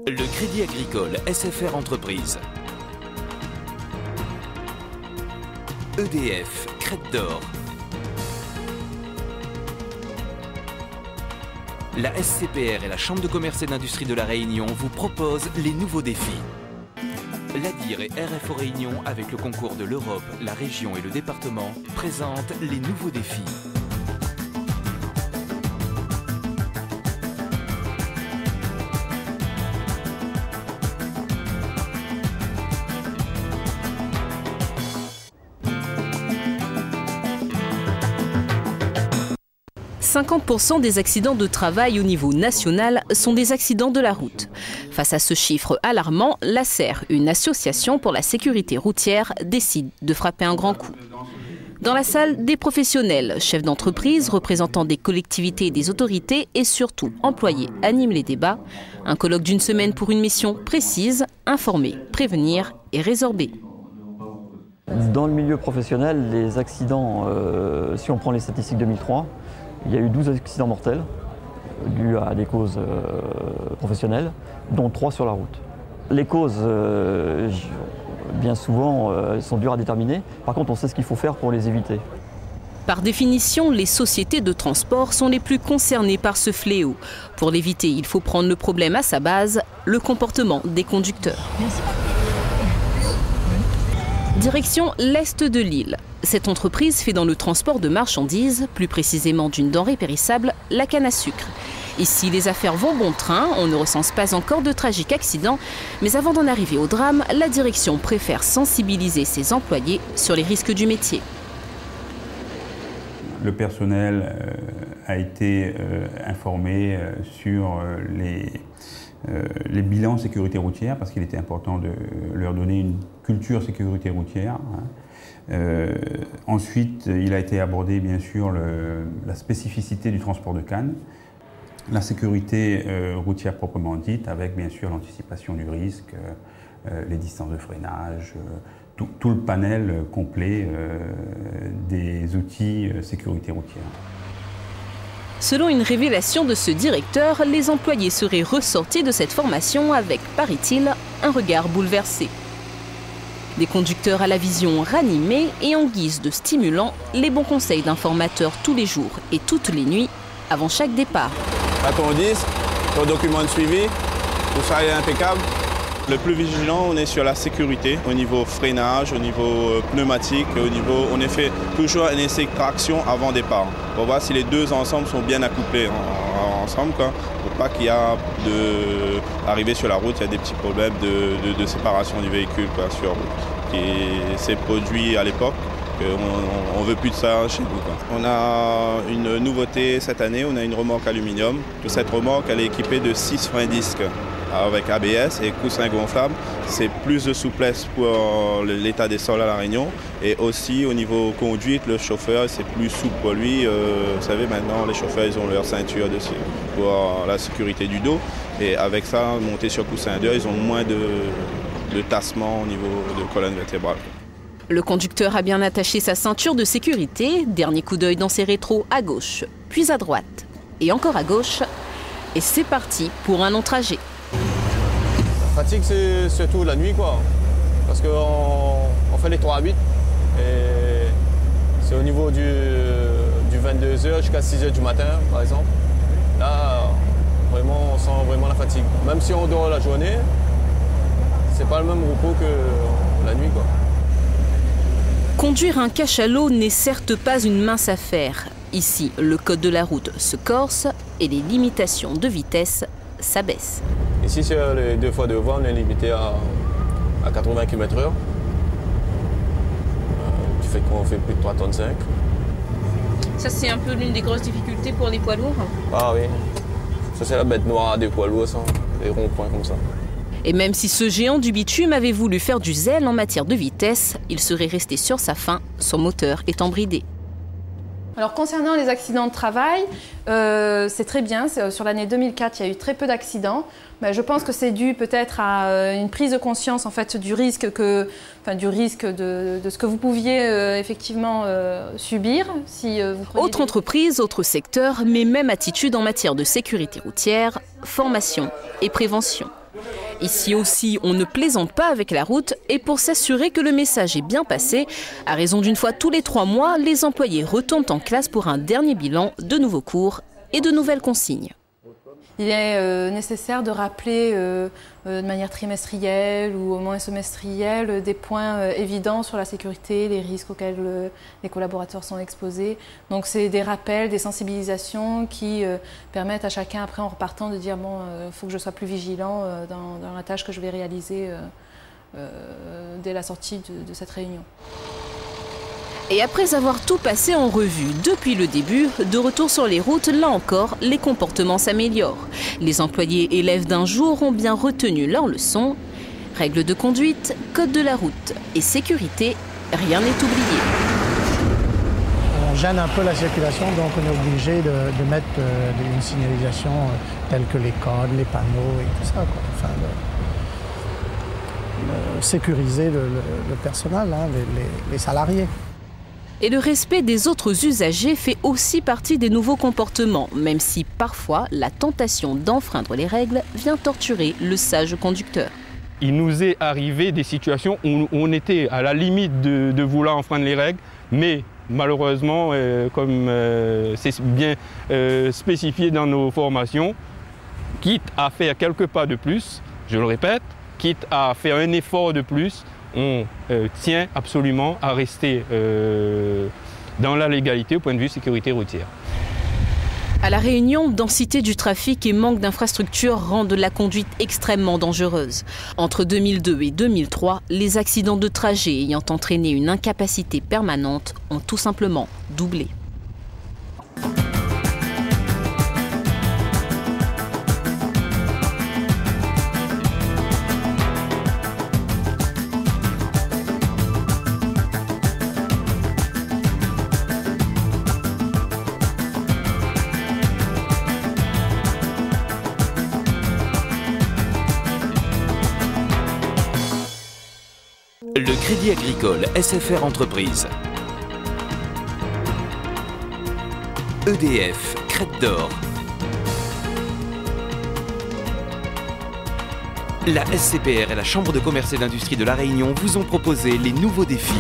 Le Crédit Agricole SFR Entreprise. EDF, Crête d'Or. La SCPR et la Chambre de commerce et d'industrie de la Réunion vous proposent les nouveaux défis. L'ADIR et RFO Réunion, avec le concours de l'Europe, la région et le département, présentent les nouveaux défis. « 50% des accidents de travail au niveau national sont des accidents de la route. Face à ce chiffre alarmant, l'ACER, une association pour la sécurité routière, décide de frapper un grand coup. Dans la salle, des professionnels, chefs d'entreprise, représentants des collectivités et des autorités et surtout employés animent les débats. Un colloque d'une semaine pour une mission précise, informer, prévenir et résorber. Dans le milieu professionnel, les accidents, si on prend les statistiques 2003, il y a eu 12 accidents mortels dus à des causes professionnelles, dont 3 sur la route. Les causes, bien souvent, sont dures à déterminer. Par contre, on sait ce qu'il faut faire pour les éviter. Par définition, les sociétés de transport sont les plus concernées par ce fléau. Pour l'éviter, il faut prendre le problème à sa base, le comportement des conducteurs. Merci. Direction l'est de l'île. Cette entreprise fait dans le transport de marchandises, plus précisément d'une denrée périssable, la canne à sucre. Ici, les affaires vont bon train, on ne recense pas encore de tragiques accidents, mais avant d'en arriver au drame, la direction préfère sensibiliser ses employés sur les risques du métier. Le personnel a été informé sur les bilans sécurité routière, parce qu'il était important de leur donner une culture sécurité routière. Ensuite, il a été abordé bien sûr la spécificité du transport de canne, la sécurité routière proprement dite, avec bien sûr l'anticipation du risque, les distances de freinage, tout le panel complet des outils sécurité routière. Selon une révélation de ce directeur, les employés seraient ressortis de cette formation avec, paraît-il, un regard bouleversé. Des conducteurs à la vision ranimée et en guise de stimulant, les bons conseils d'un formateur tous les jours et toutes les nuits avant chaque départ. Là, ton disque, ton document de suivi, tout ça est impeccable. Le plus vigilant, on est sur la sécurité, au niveau freinage, au niveau pneumatique, on fait toujours un essai de traction avant départ. Pour voir si les deux ensembles sont bien accouplés ensemble, quoi. Pour pas qu'il y a arriver sur la route, il y a des petits problèmes de séparation du véhicule, quoi, sur route. Et c'est produit à l'époque. On ne veut plus de ça chez nous, quoi. On a une nouveauté cette année, on a une remorque aluminium. Cette remorque, elle est équipée de 6 freins disques avec ABS et coussin gonflable. C'est plus de souplesse pour l'état des sols à La Réunion. Et aussi au niveau conduite, le chauffeur, c'est plus souple pour lui. Vous savez, maintenant, les chauffeurs, ils ont leur ceinture dessus pour la sécurité du dos. Et avec ça, monté sur coussin d'air, ils ont moins de tassement au niveau de colonne vertébrale. Le conducteur a bien attaché sa ceinture de sécurité. Dernier coup d'œil dans ses rétros à gauche, puis à droite et encore à gauche. Et c'est parti pour un long trajet. La fatigue, c'est surtout la nuit, quoi. Parce qu'on fait les 3 à 8. Et c'est au niveau du 22h jusqu'à 6h du matin, par exemple. Là, vraiment, on sent vraiment la fatigue. Même si on dort la journée, c'est pas le même repos que la nuit, quoi. Conduire un cachalot n'est certes pas une mince affaire. Ici, le code de la route se corse et les limitations de vitesse s'abaissent. Ici, sur les 2 fois 2 voies, on est limité à 80 km/h. Du fait qu'on fait plus de 3,5 tonnes. Ça, c'est un peu l'une des grosses difficultés pour les poids lourds. Ah oui. Ça, c'est la bête noire des poids lourds, ça. Des ronds-points comme ça. Et même si ce géant du bitume avait voulu faire du zèle en matière de vitesse, il serait resté sur sa faim, son moteur étant bridé. Alors concernant les accidents de travail, c'est très bien. Sur l'année 2004, il y a eu très peu d'accidents. Mais je pense que c'est dû peut-être à une prise de conscience en fait, du risque de ce que vous pouviez effectivement subir. Si vous autre entreprise, autre secteur, mais même attitude en matière de sécurité routière, formation et prévention. Ici aussi, on ne plaisante pas avec la route et pour s'assurer que le message est bien passé, à raison d'une fois tous les 3 mois, les employés retournent en classe pour un dernier bilan, de nouveaux cours et de nouvelles consignes. Il est nécessaire de rappeler de manière trimestrielle ou au moins semestrielle des points évidents sur la sécurité, les risques auxquels les collaborateurs sont exposés. Donc c'est des rappels, des sensibilisations qui permettent à chacun après en repartant de dire bon, faut que je sois plus vigilant dans la tâche que je vais réaliser dès la sortie de cette réunion. Et après avoir tout passé en revue depuis le début, de retour sur les routes, là encore, les comportements s'améliorent. Les employés élèves d'un jour ont bien retenu leur leçon. Règles de conduite, code de la route et sécurité, rien n'est oublié. On gêne un peu la circulation, donc on est obligé de mettre une signalisation telle que les codes, les panneaux et tout ça, quoi. Enfin, sécuriser le personnel, hein, les salariés. Et le respect des autres usagers fait aussi partie des nouveaux comportements, même si parfois la tentation d'enfreindre les règles vient torturer le sage conducteur. Il nous est arrivé des situations où on était à la limite de vouloir enfreindre les règles, mais malheureusement, comme c'est bien spécifié dans nos formations, quitte à faire quelques pas de plus, je le répète, quitte à faire un effort de plus, on tient absolument à rester dans la légalité au point de vue sécurité routière. À La Réunion, densité du trafic et manque d'infrastructures rendent la conduite extrêmement dangereuse. Entre 2002 et 2003, les accidents de trajet ayant entraîné une incapacité permanente ont tout simplement doublé. Le Crédit Agricole SFR Entreprise. EDF, Crête d'Or. La SCPR et la Chambre de commerce et d'industrie de La Réunion vous ont proposé les nouveaux défis.